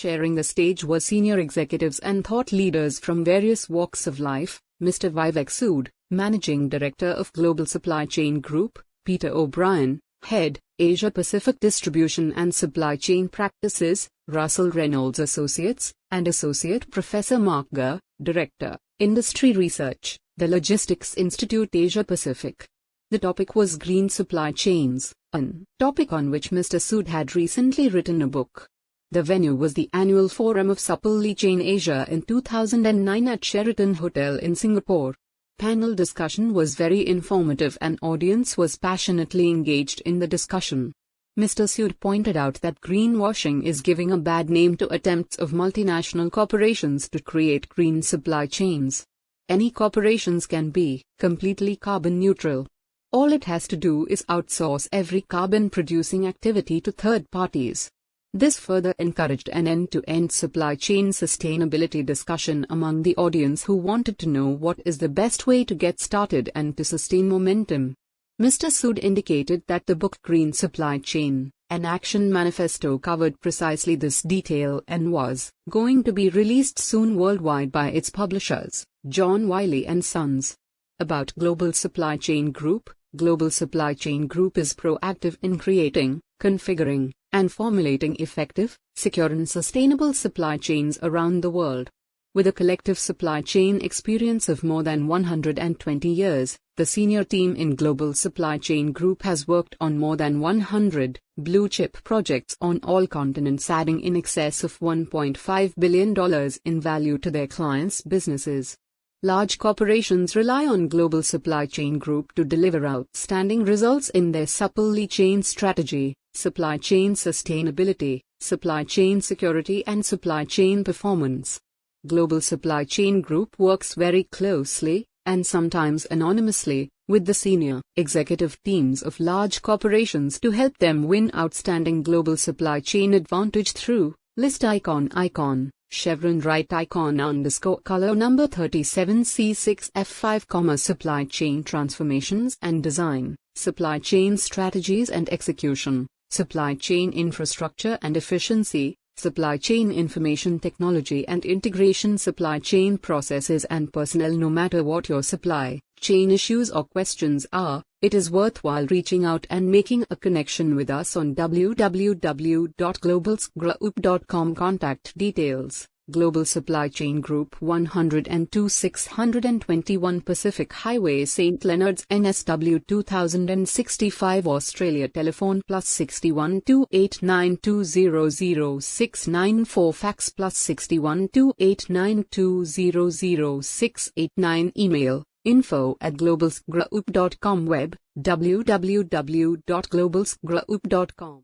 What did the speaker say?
Sharing the stage were senior executives and thought leaders from various walks of life: Mr. Vivek Sood, Managing Director of Global Supply Chain Group; Peter O'Brien, Head, Asia Pacific Distribution and Supply Chain Practices; Russell Reynolds Associates, and Associate Professor Mark Gurr, Director, Industry Research, The Logistics Institute Asia Pacific. The topic was green supply chains, a topic on which Mr. Sood had recently written a book. The venue was the annual Forum of Supply Chain Asia in 2009 at Sheraton Hotel in Singapore. Panel discussion was very informative and audience was passionately engaged in the discussion. Mr. Sood pointed out that greenwashing is giving a bad name to attempts of multinational corporations to create green supply chains. Any corporations can be completely carbon neutral. All it has to do is outsource every carbon-producing activity to third parties. This further encouraged an end-to-end supply chain sustainability discussion among the audience who wanted to know what is the best way to get started and to sustain momentum. Mr. Sood indicated that the book Green Supply Chain, an Action Manifesto covered precisely this detail and was going to be released soon worldwide by its publishers, John Wiley & Sons. About Global Supply Chain Group. Global Supply Chain Group is proactive in creating, configuring, and formulating effective, secure and sustainable supply chains around the world. With a collective supply chain experience of more than 120 years, the senior team in Global Supply Chain Group has worked on more than 100 blue-chip projects on all continents, adding in excess of $1.5 billion in value to their clients' businesses. Large corporations rely on Global Supply Chain Group to deliver outstanding results in their supply chain strategy, supply chain sustainability, supply chain security and supply chain performance. Global Supply Chain Group works very closely, and sometimes anonymously, with the senior executive teams of large corporations to help them win outstanding global supply chain advantage through list icon, chevron right icon _color number 37C6F5, supply chain transformations and design, supply chain strategies and execution, supply chain infrastructure and efficiency, supply chain information technology and integration, supply chain processes and personnel. No matter what your supply chain issues or questions are, it is worthwhile reaching out and making a connection with us on www.globalsgroup.com. Contact details: Global Supply Chain Group, 102 621 Pacific Highway, St. Leonards, NSW 2065, Australia. Telephone +61 289 694, fax +61 289 689, email info@globalsgroup.com, web www.globalsgroup.com.